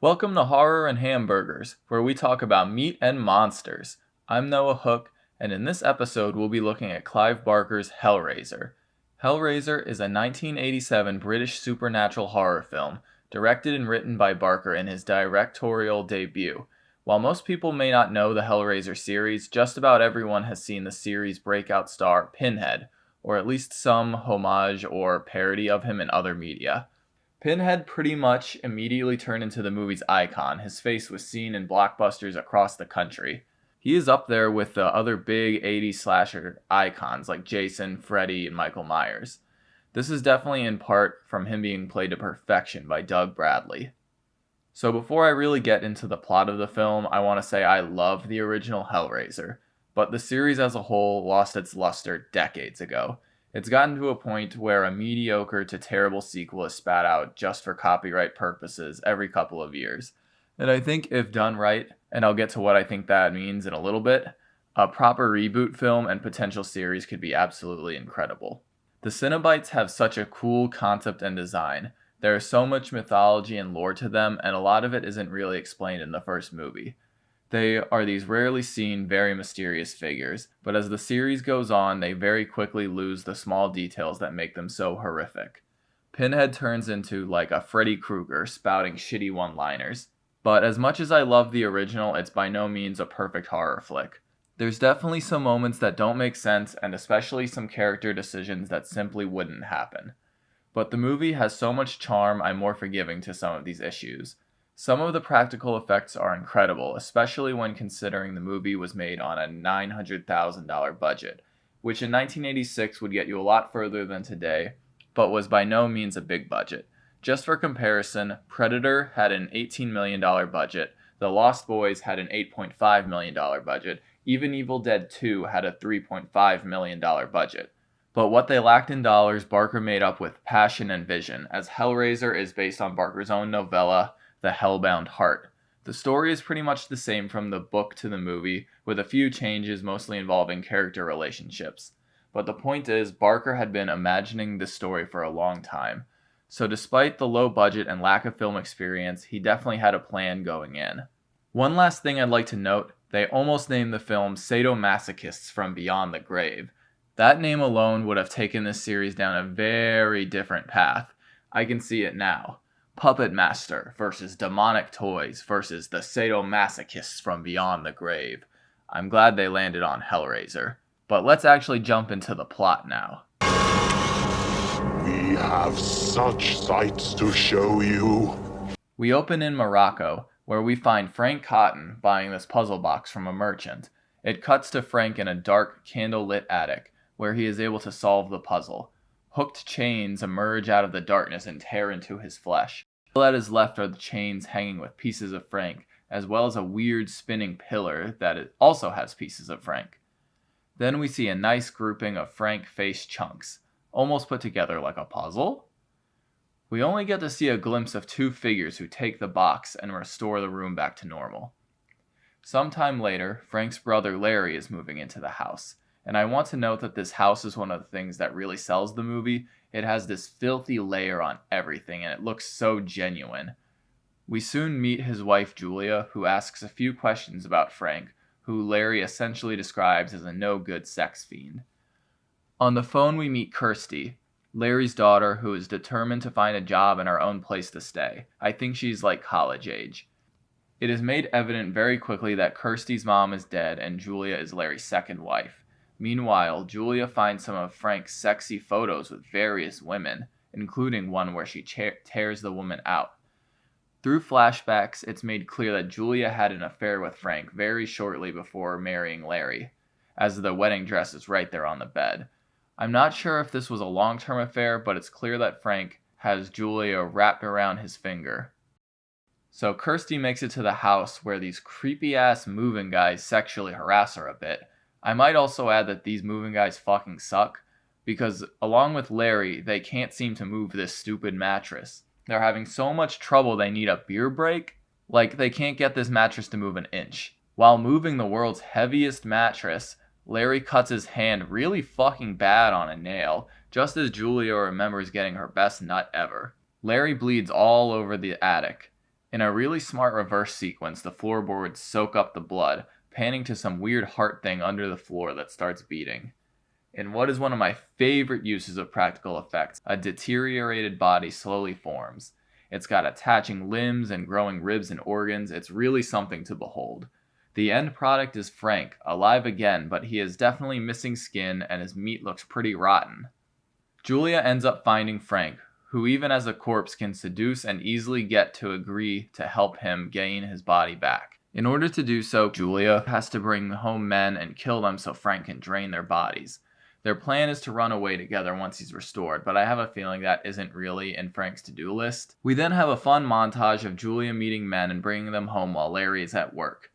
Welcome to Horror and Hamburgers, where we talk about meat and monsters. I'm Noah Hook, and in this episode we'll be looking at Clive Barker's Hellraiser. Hellraiser is a 1987 British supernatural horror film, directed and written by Barker in his directorial debut. While most people may not know the Hellraiser series, just about everyone has seen the series' breakout star, Pinhead, or at least some homage or parody of him in other media. Pinhead pretty much immediately turned into the movie's icon. His face was seen in blockbusters across the country. He is up there with the other big 80s slasher icons like Jason, Freddy, and Michael Myers. This is definitely in part from him being played to perfection by Doug Bradley. So before I really get into the plot of the film, I want to say I love the original Hellraiser, but the series as a whole lost its luster decades ago. It's gotten to a point where a mediocre to terrible sequel is spat out just for copyright purposes every couple of years. And I think if done right, and I'll get to what I think that means in a little bit, a proper reboot film and potential series could be absolutely incredible. The Cenobites have such a cool concept and design. There is so much mythology and lore to them, and a lot of it isn't really explained in the first movie. They are these rarely seen, very mysterious figures, but as the series goes on, they very quickly lose the small details that make them so horrific. Pinhead turns into like a Freddy Krueger spouting shitty one-liners. But as much as I love the original, it's by no means a perfect horror flick. There's definitely some moments that don't make sense, and especially some character decisions that simply wouldn't happen. But the movie has so much charm, I'm more forgiving to some of these issues. Some of the practical effects are incredible, especially when considering the movie was made on a $900,000 budget, which in 1986 would get you a lot further than today, but was by no means a big budget. Just for comparison, Predator had an $18 million budget, The Lost Boys had an $8.5 million budget, even Evil Dead 2 had a $3.5 million budget. But what they lacked in dollars, Barker made up with passion and vision, as Hellraiser is based on Barker's own novella, The Hellbound Heart. The story is pretty much the same from the book to the movie, with a few changes mostly involving character relationships. But the point is, Barker had been imagining this story for a long time. So despite the low budget and lack of film experience, he definitely had a plan going in. One last thing I'd like to note, they almost named the film Sadomasochists from Beyond the Grave. That name alone would have taken this series down a very different path. I can see it now. Puppet Master versus Demonic Toys versus the Sadomasochists from Beyond the Grave. I'm glad they landed on Hellraiser. But let's actually jump into the plot now. We have such sights to show you. We open in Morocco, where we find Frank Cotton buying this puzzle box from a merchant. It cuts to Frank in a dark, candle-lit attic, where he is able to solve the puzzle. Hooked chains emerge out of the darkness and tear into his flesh. All that is left are the chains hanging with pieces of Frank, as well as a weird spinning pillar that also has pieces of Frank. Then we see a nice grouping of Frank face chunks, almost put together like a puzzle. We only get to see a glimpse of two figures who take the box and restore the room back to normal. Sometime later, Frank's brother Larry is moving into the house. And I want to note that this house is one of the things that really sells the movie. It has this filthy layer on everything, and it looks so genuine. We soon meet his wife Julia, who asks a few questions about Frank, who Larry essentially describes as a no-good sex fiend. On the phone we meet Kirsty, Larry's daughter, who is determined to find a job and her own place to stay. I think she's like college age. It is made evident very quickly that Kirsty's mom is dead and Julia is Larry's second wife. Meanwhile, Julia finds some of Frank's sexy photos with various women, including one where she tears the woman out. Through flashbacks, it's made clear that Julia had an affair with Frank very shortly before marrying Larry, as the wedding dress is right there on the bed. I'm not sure if this was a long-term affair, but it's clear that Frank has Julia wrapped around his finger. So Kirsty makes it to the house where these creepy-ass moving guys sexually harass her a bit. I might also add that these moving guys fucking suck, because along with Larry, they can't seem to move this stupid mattress. They're having so much trouble they need a beer break. Like, they can't get this mattress to move an inch. While moving the world's heaviest mattress, Larry cuts his hand really fucking bad on a nail, just as Julia remembers getting her best nut ever. Larry bleeds all over the attic. In a really smart reverse sequence, the floorboards soak up the blood, panning to some weird heart thing under the floor that starts beating. In what is one of my favorite uses of practical effects, a deteriorated body slowly forms. It's got attaching limbs and growing ribs and organs. It's really something to behold. The end product is Frank, alive again, but he is definitely missing skin and his meat looks pretty rotten. Julia ends up finding Frank, who even as a corpse can seduce and easily get to agree to help him gain his body back. In order to do so, Julia has to bring home men and kill them so Frank can drain their bodies. Their plan is to run away together once he's restored, but I have a feeling that isn't really in Frank's to-do list. We then have a fun montage of Julia meeting men and bringing them home while Larry is at work.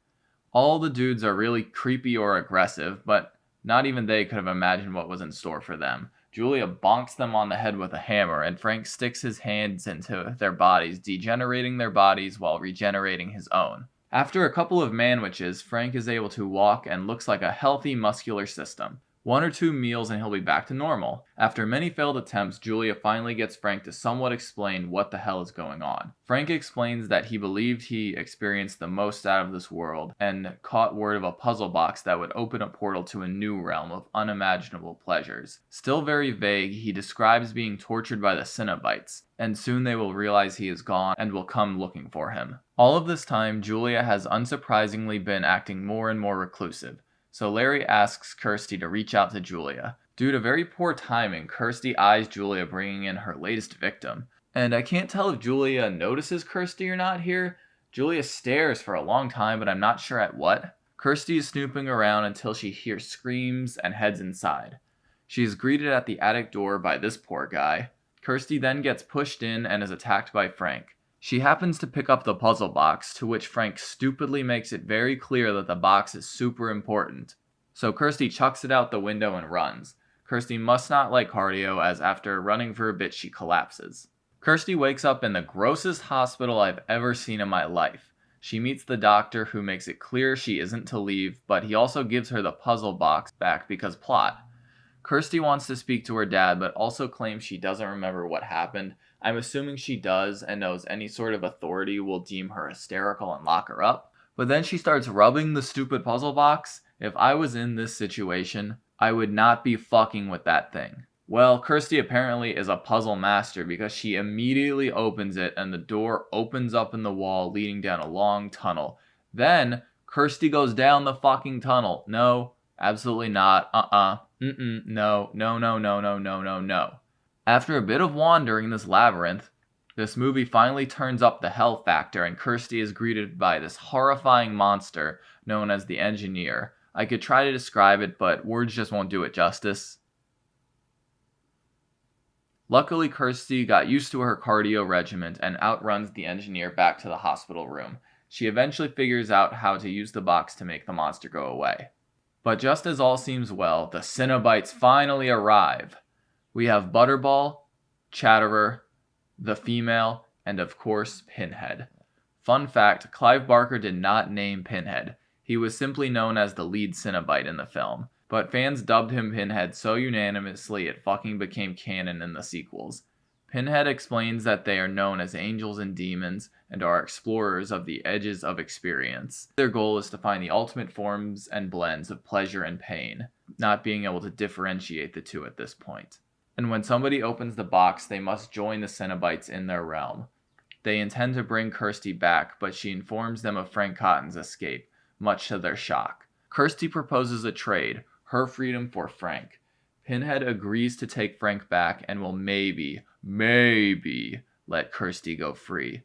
All the dudes are really creepy or aggressive, but not even they could have imagined what was in store for them. Julia bonks them on the head with a hammer, and Frank sticks his hands into their bodies, degenerating their bodies while regenerating his own. After a couple of manwiches, Frank is able to walk and looks like a healthy muscular system. 1 or 2 meals and he'll be back to normal. After many failed attempts, Julia finally gets Frank to somewhat explain what the hell is going on. Frank explains that he believed he experienced the most out of this world and caught word of a puzzle box that would open a portal to a new realm of unimaginable pleasures. Still very vague, he describes being tortured by the Cenobites, and soon they will realize he is gone and will come looking for him. All of this time, Julia has unsurprisingly been acting more and more reclusive. So Larry asks Kirsty to reach out to Julia. Due to very poor timing, Kirsty eyes Julia bringing in her latest victim. And I can't tell if Julia notices Kirsty or not here. Julia stares for a long time, but I'm not sure at what. Kirsty is snooping around until she hears screams and heads inside. She is greeted at the attic door by this poor guy. Kirsty then gets pushed in and is attacked by Frank. She happens to pick up the puzzle box, to which Frank stupidly makes it very clear that the box is super important. So Kirsty chucks it out the window and runs. Kirsty must not like cardio, as after running for a bit she collapses. Kirsty wakes up in the grossest hospital I've ever seen in my life. She meets the doctor, who makes it clear she isn't to leave, but he also gives her the puzzle box back because plot. Kirsty wants to speak to her dad, but also claims she doesn't remember what happened. I'm assuming she does and knows any sort of authority will deem her hysterical and lock her up. But then she starts rubbing the stupid puzzle box. If I was in this situation, I would not be fucking with that thing. Well, Kirsty apparently is a puzzle master because she immediately opens it and the door opens up in the wall leading down a long tunnel. Then, Kirsty goes down the fucking tunnel. No, absolutely not. No. After a bit of wandering this labyrinth, this movie finally turns up the hell factor and Kirsty is greeted by this horrifying monster known as the Engineer. I could try to describe it, but words just won't do it justice. Luckily, Kirsty got used to her cardio regimen and outruns the Engineer back to the hospital room. She eventually figures out how to use the box to make the monster go away. But just as all seems well, the Cenobites finally arrive. We have Butterball, Chatterer, the female, and of course, Pinhead. Fun fact, Clive Barker did not name Pinhead. He was simply known as the lead Cenobite in the film. But fans dubbed him Pinhead so unanimously it fucking became canon in the sequels. Pinhead explains that they are known as angels and demons and are explorers of the edges of experience. Their goal is to find the ultimate forms and blends of pleasure and pain, not being able to differentiate the two at this point. And when somebody opens the box, they must join the Cenobites in their realm. They intend to bring Kirsty back, but she informs them of Frank Cotton's escape, much to their shock. Kirsty proposes a trade, her freedom for Frank. Pinhead agrees to take Frank back and will maybe let Kirsty go free.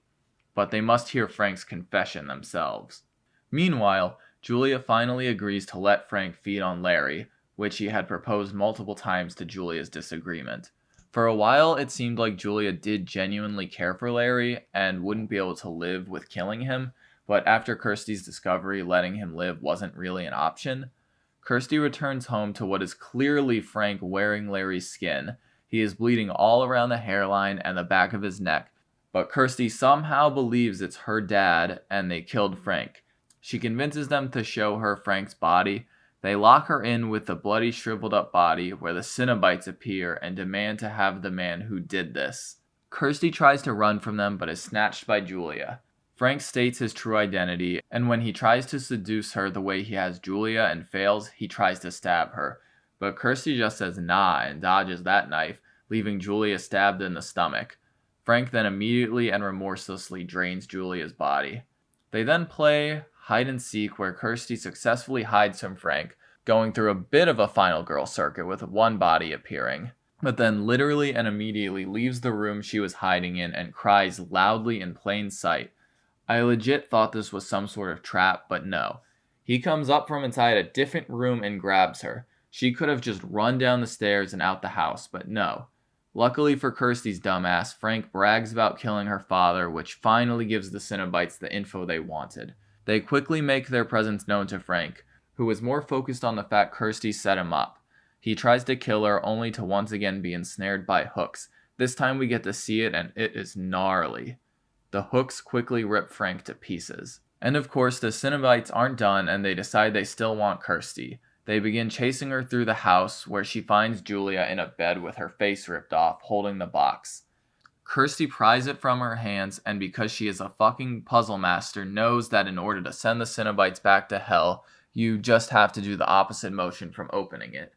But they must hear Frank's confession themselves. Meanwhile, Julia finally agrees to let Frank feed on Larry, which he had proposed multiple times to Julia's disagreement. For a while, it seemed like Julia did genuinely care for Larry and wouldn't be able to live with killing him, but after Kirsty's discovery, letting him live wasn't really an option. Kirsty returns home to what is clearly Frank wearing Larry's skin. He is bleeding all around the hairline and the back of his neck, but Kirsty somehow believes it's her dad and they killed Frank. She convinces them to show her Frank's body. They lock her in with the bloody, shriveled up body where the Cenobites appear and demand to have the man who did this. Kirsty tries to run from them but is snatched by Julia. Frank states his true identity, and when he tries to seduce her the way he has Julia and fails, he tries to stab her. But Kirsty just says nah and dodges that knife, leaving Julia stabbed in the stomach. Frank then immediately and remorselessly drains Julia's body. They then play hide and seek where Kirsty successfully hides from Frank, going through a bit of a final girl circuit with one body appearing, but then literally and immediately leaves the room she was hiding in and cries loudly in plain sight. I legit thought this was some sort of trap, but no. He comes up from inside a different room and grabs her. She could have just run down the stairs and out the house, but no. Luckily for Kirsty's dumbass, Frank brags about killing her father, which finally gives the Cenobites the info they wanted. They quickly make their presence known to Frank, who is more focused on the fact Kirsty set him up. He tries to kill her, only to once again be ensnared by hooks. This time we get to see it, and it is gnarly. The hooks quickly rip Frank to pieces. And of course, the Cenobites aren't done, and they decide they still want Kirsty. They begin chasing her through the house, where she finds Julia in a bed with her face ripped off, holding the box. Kirsty pries it from her hands, and because she is a fucking puzzle master, knows that in order to send the Cenobites back to hell, you just have to do the opposite motion from opening it.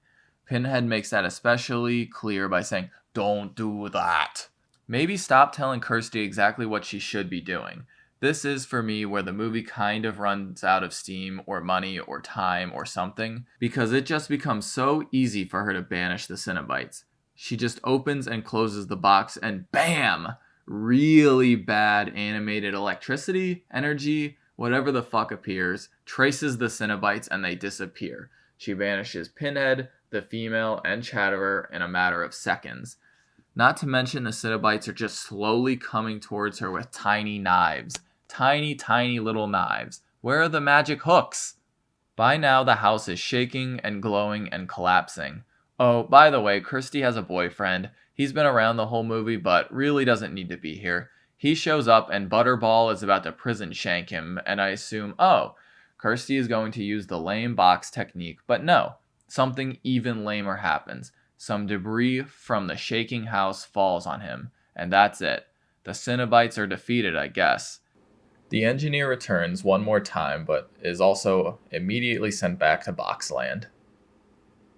Pinhead makes that especially clear by saying, "Don't do that." Maybe stop telling Kirsty exactly what she should be doing. This is, for me, where the movie kind of runs out of steam or money or time or something, because it just becomes so easy for her to banish the Cenobites. She just opens and closes the box and BAM! Really bad animated electricity, energy, whatever the fuck appears, traces the Cenobites and they disappear. She vanishes Pinhead, the female, and Chatterer in a matter of seconds. Not to mention the Cenobites are just slowly coming towards her with tiny knives. Tiny, tiny little knives. Where are the magic hooks? By now the house is shaking and glowing and collapsing. Oh, by the way, Kirsty has a boyfriend. He's been around the whole movie, but really doesn't need to be here. He shows up and Butterball is about to prison shank him, and I assume, oh, Kirsty is going to use the lame box technique, but no. Something even lamer happens. Some debris from the shaking house falls on him, and that's it. The Cenobites are defeated, I guess. The engineer returns one more time, but is also immediately sent back to Boxland.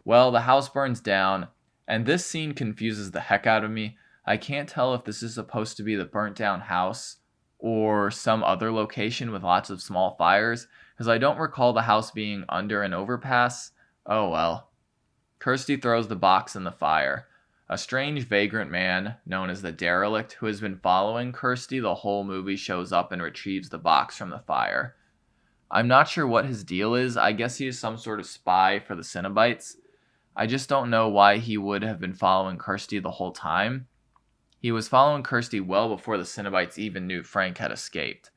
Well, the house burns down, and this scene confuses the heck out of me. I can't tell if this is supposed to be the burnt down house, or some other location with lots of small fires, because I don't recall the house being under an overpass. Oh well. Kirsty throws the box in the fire. A strange vagrant man, known as the Derelict, who has been following Kirsty the whole movie, shows up and retrieves the box from the fire. I'm not sure what his deal is. I guess he is some sort of spy for the Cenobites. I just don't know why he would have been following Kirsty the whole time. He was following Kirsty well before the Cenobites even knew Frank had escaped.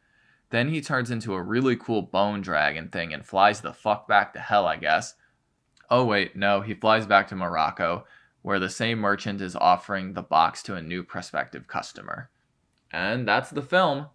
Then he turns into a really cool bone dragon thing and flies the fuck back to hell, I guess. Oh wait, no, he flies back to Morocco, where the same merchant is offering the box to a new prospective customer. And that's the film.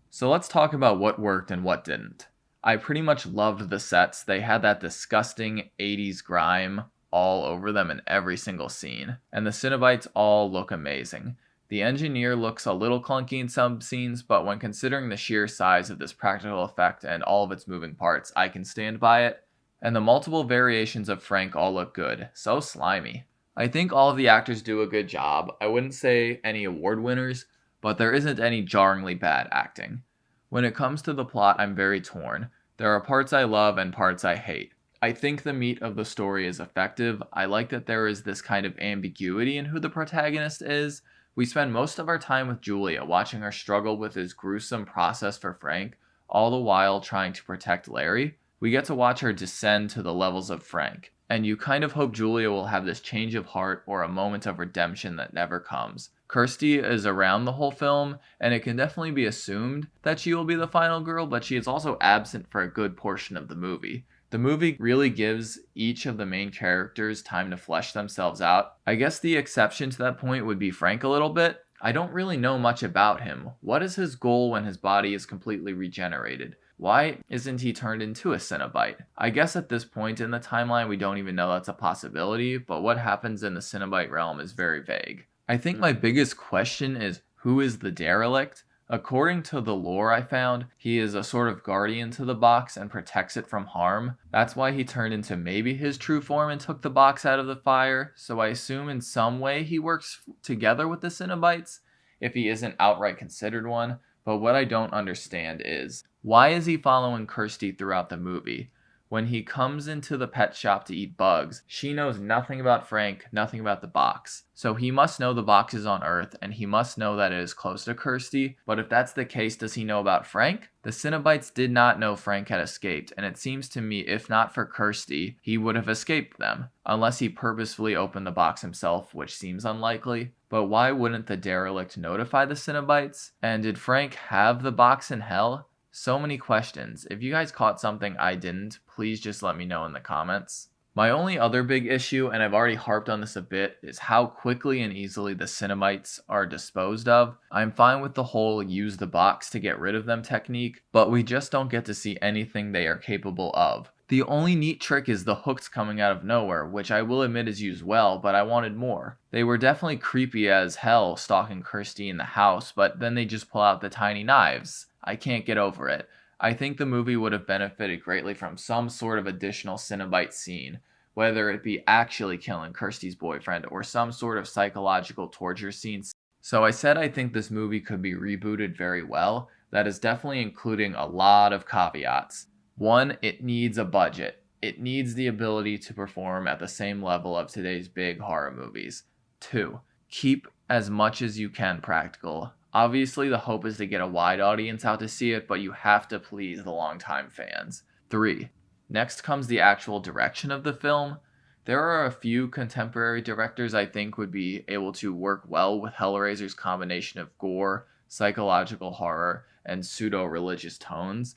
So let's talk about what worked and what didn't. I pretty much loved the sets. They had that disgusting 80s grime all over them in every single scene. And the Cenobites all look amazing. The engineer looks a little clunky in some scenes, but when considering the sheer size of this practical effect and all of its moving parts, I can stand by it. And the multiple variations of Frank all look good. So slimy. I think all of the actors do a good job. I wouldn't say any award winners, but there isn't any jarringly bad acting. When it comes to the plot, I'm very torn. There are parts I love and parts I hate. I think the meat of the story is effective. I like that there is this kind of ambiguity in who the protagonist is. We spend most of our time with Julia, watching her struggle with his gruesome process for Frank, all the while trying to protect Larry. We get to watch her descend to the levels of Frank, and you kind of hope Julia will have this change of heart or a moment of redemption that never comes. Kirsty is around the whole film, and it can definitely be assumed that she will be the final girl, but she is also absent for a good portion of the movie. The movie really gives each of the main characters time to flesh themselves out. I guess the exception to that point would be Frank a little bit. I don't really know much about him. What is his goal when his body is completely regenerated? Why isn't he turned into a Cenobite? I guess at this point in the timeline we don't even know that's a possibility, but what happens in the Cenobite realm is very vague. I think my biggest question is, who is the Derelict? According to the lore I found, he is a sort of guardian to the box and protects it from harm. That's why he turned into maybe his true form and took the box out of the fire, so I assume in some way he works together with the Cenobites, if he isn't outright considered one. But what I don't understand is, why is he following Kirsty throughout the movie? When he comes into the pet shop to eat bugs, she knows nothing about Frank, nothing about the box. So he must know the box is on Earth, and he must know that it is close to Kirsty. But if that's the case, does he know about Frank? The Cenobites did not know Frank had escaped, and it seems to me if not for Kirsty, he would have escaped them. Unless he purposefully opened the box himself, which seems unlikely. But why wouldn't the derelict notify the Cenobites? And did Frank have the box in hell? So many questions. If you guys caught something I didn't, please just let me know in the comments. My only other big issue, and I've already harped on this a bit, is how quickly and easily the Cenobites are disposed of. I'm fine with the whole use the box to get rid of them technique, but we just don't get to see anything they are capable of. The only neat trick is the hooks coming out of nowhere, which I will admit is used well, but I wanted more. They were definitely creepy as hell stalking Kirsty in the house, but then they just pull out the tiny knives. I can't get over it. I think the movie would have benefited greatly from some sort of additional Cenobite scene, whether it be actually killing Kirsty's boyfriend or some sort of psychological torture scene. So I said I think this movie could be rebooted very well. That is definitely including a lot of caveats. 1, it needs a budget. It needs the ability to perform at the same level of today's big horror movies. 2, keep as much as you can practical. Obviously, the hope is to get a wide audience out to see it, but you have to please the longtime fans. 3, next comes the actual direction of the film. There are a few contemporary directors I think would be able to work well with Hellraiser's combination of gore, psychological horror, and pseudo-religious tones.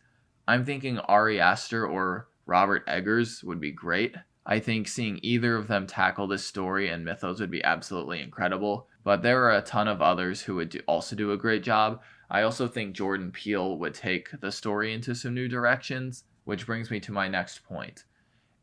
I'm thinking Ari Aster or Robert Eggers would be great. I think seeing either of them tackle this story and mythos would be absolutely incredible, but there are a ton of others who would also do a great job. I also think Jordan Peele would take the story into some new directions, which brings me to my next point.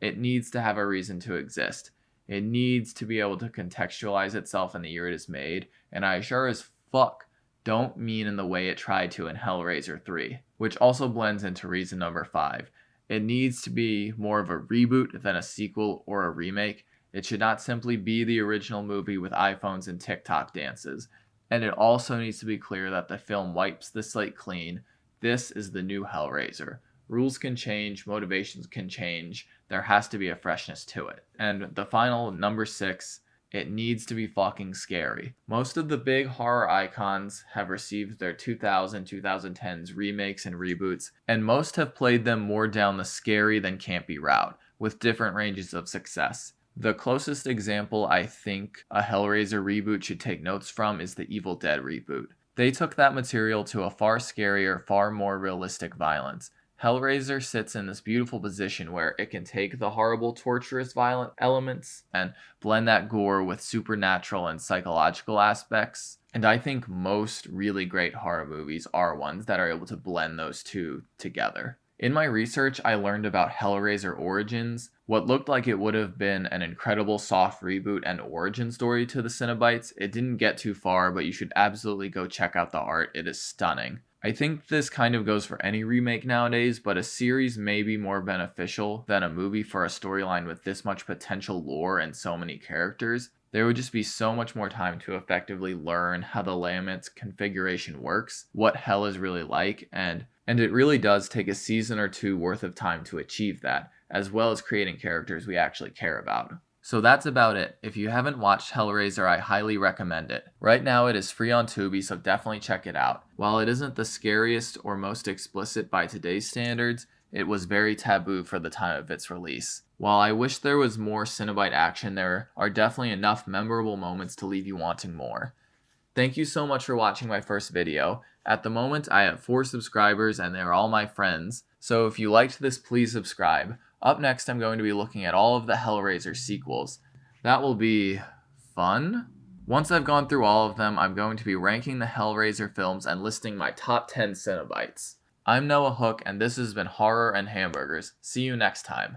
It needs to have a reason to exist. It needs to be able to contextualize itself in the year it is made, and I sure as fuck don't mean in the way it tried to in Hellraiser 3, which also blends into reason number 5. It needs to be more of a reboot than a sequel or a remake. It should not simply be the original movie with iPhones and TikTok dances. And it also needs to be clear that the film wipes the slate clean. This is the new Hellraiser. Rules can change, motivations can change. There has to be a freshness to it. And the final, number 6, it needs to be fucking scary. Most of the big horror icons have received their 2010s remakes and reboots, and most have played them more down the scary than campy route, with different ranges of success. The closest example I think a Hellraiser reboot should take notes from is the Evil Dead reboot. They took that material to a far scarier, far more realistic violence. Hellraiser sits in this beautiful position where it can take the horrible, torturous, violent elements and blend that gore with supernatural and psychological aspects. And I think most really great horror movies are ones that are able to blend those two together. In my research, I learned about Hellraiser Origins, what looked like it would have been an incredible soft reboot and origin story to the Cenobites. It didn't get too far, but you should absolutely go check out the art. It is stunning. I think this kind of goes for any remake nowadays, but a series may be more beneficial than a movie for a storyline with this much potential lore and so many characters. There would just be so much more time to effectively learn how the Lamet's configuration works, what hell is really like, and it really does take a season or two worth of time to achieve that, as well as creating characters we actually care about. So that's about it. If you haven't watched Hellraiser, I highly recommend it. Right now it is free on Tubi, so definitely check it out. While it isn't the scariest or most explicit by today's standards, it was very taboo for the time of its release. While I wish there was more Cenobite action, there are definitely enough memorable moments to leave you wanting more. Thank you so much for watching my first video. At the moment, I have 4 subscribers and they're all my friends, so if you liked this, please subscribe. Up next, I'm going to be looking at all of the Hellraiser sequels. That will be fun. Once I've gone through all of them, I'm going to be ranking the Hellraiser films and listing my top 10 Cenobites. I'm Noah Hook, and this has been Horror and Hamburgers. See you next time.